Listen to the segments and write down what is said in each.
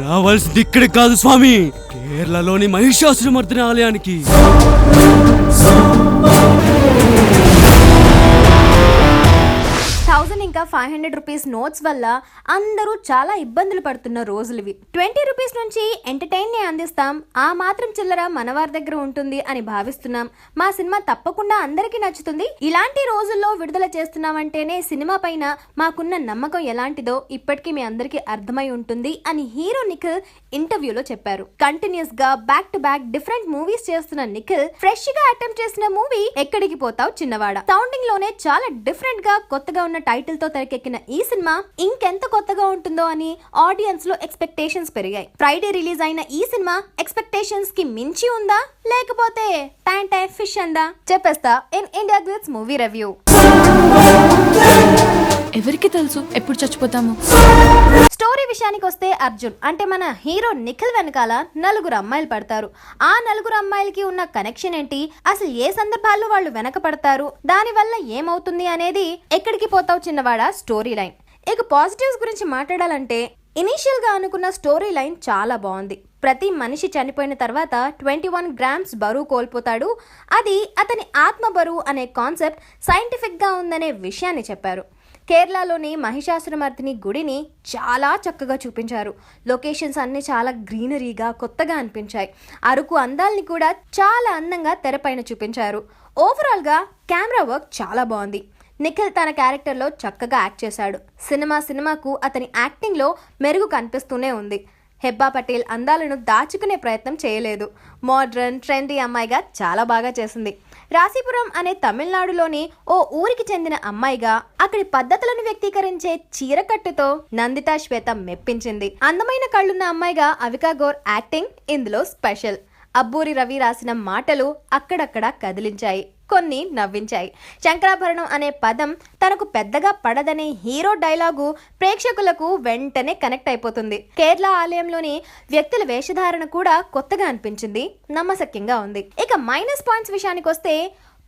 రావాల్సింది ఇక్కడికి కాదు స్వామి, కేరళలోని మహిషాసురమర్దిని ఆలయానికి. 1000 ఇంకా 500 రూపీస్ నోట్స్ వల్ల అందరూ చాలా ఇబ్బందులు పడుతున్న రోజులివి. 20 రూపీస్ నుంచి ఎంటర్టైన్ ని అందిస్తాం, ఆ మాత్రం చిల్లర మనవారి దగ్గర ఉంటుంది అని భావిస్తున్నాం. మా సినిమా తప్పకుండా అందరికీ నచ్చుతుంది, ఇలాంటి రోజుల్లో విడుదల చేస్తున్నామంటేనే సినిమా పైన మాకున్న నమ్మకం ఎలాంటిదో ఇప్పటికీ మీ అందరికీ అర్థమై ఉంటుంది అని హీరో నిఖిల్ ఇంటర్వ్యూలో చెప్పారు. కంటిన్యూస్ గా back to back different movies చేస్తున్న నిఖిల్ ఫ్రెష్ గా అటెంప్ట్ చేసిన మూవీ ఎక్కడికి పోతావు చిన్నవాడ. సౌండింగ్ లోనే చాలా డిఫరెంట్ గా కొత్తగా ఉన్న టైటిల్ తో తెరకెక్కిన ఈ సినిమా ఇంకెంత కొత్తగా ఉంటుందో అని ఆడియన్స్ లో ఎక్స్పెక్టేషన్స్ పెరిగాయి. ఫ్రైడే రిలీజ్ అయిన ఈ సినిమా ఎక్స్పెక్టేషన్స్ కి మించి ఉందా లేకపోతే టైం ఫిష్ అందా చెప్పేస్తా in India glitz movie review. ఎవరికి తెలుసు ఎప్పుడు చచ్చిపోతాము. స్టోరీ విషయానికి వస్తే అర్జున్ అంటే మన హీరో నిఖిల్ వెనకాల 4 అమ్మాయిలు పడతారు. ఆ 4 అమ్మాయిలకి ఉన్న కనెక్షన్ ఏంటి, అసలు ఏ సందర్భాల్లో వాళ్ళు వెనక పడతారు, దాని వల్ల ఏమవుతుంది అనేది ఎక్కడికి పోతావు చిన్నవాడ స్టోరీ లైన్. ఇక పాజిటివ్స్ గురించి మాట్లాడాలంటే ఇనీషియల్ గా అనుకున్న స్టోరీ లైన్ చాలా బాగుంది. ప్రతి మనిషి చనిపోయిన తర్వాత 21 గ్రామ్స్ బరువు కోల్పోతాడు, అది అతని ఆత్మ బరువు అనే కాన్సెప్ట్ సైంటిఫిక్ గా ఉందనే విషయాన్ని చెప్పారు. కేరళలోని మహిషాసురమర్దిని గుడిని చాలా చక్కగా చూపించారు. లొకేషన్స్ అన్ని చాలా గ్రీనరీగా కొత్తగా అనిపించాయి. అరకు అందాల్ని కూడా చాలా అందంగా తెరపైన చూపించారు. ఓవరాల్గా కెమెరా వర్క్ చాలా బాగుంది. నిఖిల్ తన క్యారెక్టర్లో చక్కగా యాక్ట్ చేశాడు. సినిమాకు అతని యాక్టింగ్లో మెరుగు కనిపిస్తూనే ఉంది. హెబ్బా పటేల్ అందాలను దాచుకునే ప్రయత్నం చేయలేదు. మోడ్రన్ ట్రెండీ అమ్మాయిగా చాలా బాగా చేసింది. రాశిపురం అనే తమిళనాడులోని ఓ ఊరికి చెందిన అమ్మాయిగా అక్కడి పద్ధతులను వ్యక్తీకరించే చీరకట్టుతో నందితా శ్వేత మెప్పించింది. అందమైన కళ్ళున్న అమ్మాయిగా అవికా గౌర్ యాక్టింగ్ ఇందులో స్పెషల్. అబ్బూరి రవి రాసిన మాటలు అక్కడక్కడ కదిలించాయి, కొన్ని నవ్వించాయి. శంకరాభరణం అనే పదం తనకు పెద్దగా పడదనే హీరో డైలాగు ప్రేక్షకులకు వెంటనే కనెక్ట్ అయిపోతుంది. కేరళ ఆలయంలోని వ్యక్తుల వేషధారణ కూడా కొత్తగా అనిపించింది, నమ్మశక్యంగా ఉంది. ఇక మైనస్ పాయింట్స్ విషయానికి వస్తే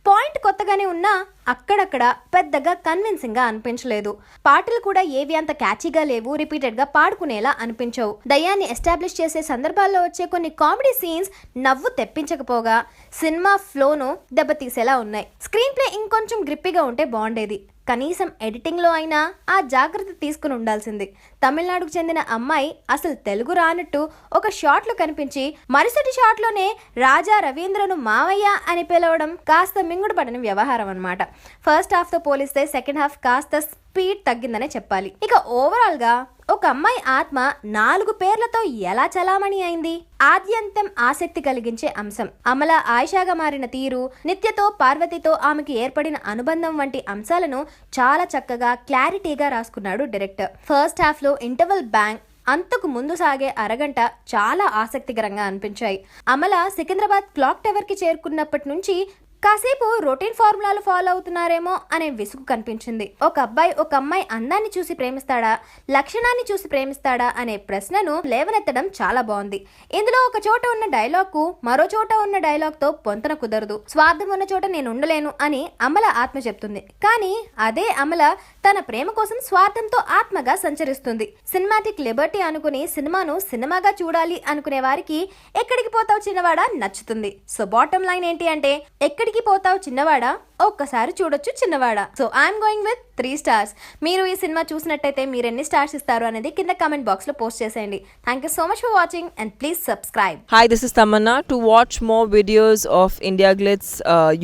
పాయింట్ కొత్తగానే ఉన్నా అక్కడక్కడ పెద్దగా కన్విన్సింగ్ గా అనిపించలేదు. పాటలు కూడా ఏవి అంత క్యాచీగా లేవు, రిపీటెడ్ గా పాడుకునేలా అనిపించవు. దయ్యాన్ని ఎస్టాబ్లిష్ చేసే సందర్భాల్లో వచ్చే కొన్ని కామెడీ సీన్స్ నవ్వు తెప్పించకపోగా సినిమా ఫ్లోను దెబ్బతీసేలా ఉన్నాయి. స్క్రీన్ ప్లే ఇంకొంచెం గ్రిప్పిగా ఉంటే బాగుండేది. కనీసం ఎడిటింగ్లో అయినా ఆ జాగ్రత్త తీసుకుని ఉండాల్సింది. తమిళనాడుకు చెందిన అమ్మాయి అసలు తెలుగు రానట్టు ఒక షాట్లో కనిపించి మరుసటి షాట్లోనే రాజా రవీంద్రను మావయ్య అని పిలవడం కాస్త మింగుడు పడని వ్యవహారం అన్నమాట. ఫస్ట్ హాఫ్తో పోలిస్తే సెకండ్ హాఫ్ కాస్త స్పీడ్ తగ్గిందనే చెప్పాలి. ఇక ఓవరాల్ గా ఒక అమ్మాయి ఆత్మ 4 పేర్లతో ఎలా చలామణి అయింది, ఆద్యంతం ఆసక్తి కలిగించే అంశం. అమల ఆయిషాగా మారిన తీరు, నిత్యతో పార్వతితో ఆమెకు ఏర్పడిన అనుబంధం వంటి అంశాలను చాలా చక్కగా క్లారిటీగా రాసుకున్నాడు డైరెక్టర్. ఫస్ట్ హాఫ్ లో ఇంటర్వల్ బ్యాంగ్, అంతకు ముందు సాగే అరగంట చాలా ఆసక్తికరంగా అనిపించాయి. అమల సికింద్రాబాద్ క్లాక్ టవర్ కి చేరుకున్నప్పటి నుంచి కాసేపు రొటీన్ ఫార్ములాలు ఫాలో అవుతున్నారేమో అనే విసుగు కనిపించింది. ఒక అబ్బాయి ఒక అమ్మాయి అందాన్ని చూసి ప్రేమిస్తాడా, లక్షణాన్ని చూసి ప్రేమిస్తాడా అనే ప్రశ్నను లేవనెత్తడం చాలా బాగుంది. ఇందులో ఒక చోట ఉన్న డైలాగ్ కు మరో చోట ఉన్న డైలాగ్ తో పొంతన కుదరదు. స్వార్థం ఉన్న చోట నేను ఉండలేను అని అమల ఆత్మ చెప్తుంది, కానీ అదే అమల తన ప్రేమ కోసం స్వార్థంతో ఆత్మగా సంచరిస్తుంది. సినిమాటిక్ లిబర్టీ అనుకుని సినిమాను సినిమాగా చూడాలి అనుకునే వారికి ఎక్కడికి పోతావు చిన్నవాడ నచ్చుతుంది. సో బాటమ్ లైన్ ఏంటి అంటే ఎక్కడికి పోతావు చిన్నవాడా ఒక్కసారి చూడొచ్చు చిన్నవాడా. So I'm going with 3 stars. మీరు ఈ సినిమా చూసినట్టయితే మీరు ఎన్ని స్టార్స్ ఇస్తారు అనేది కింద కామెంట్ బాక్స్ లో పోస్ట్ చేసేయండి. Thank you so much for watching and please subscribe. Hi, this is Tamanna. To watch more videos of India Glitz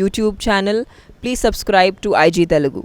YouTube channel, please subscribe to IG Telugu.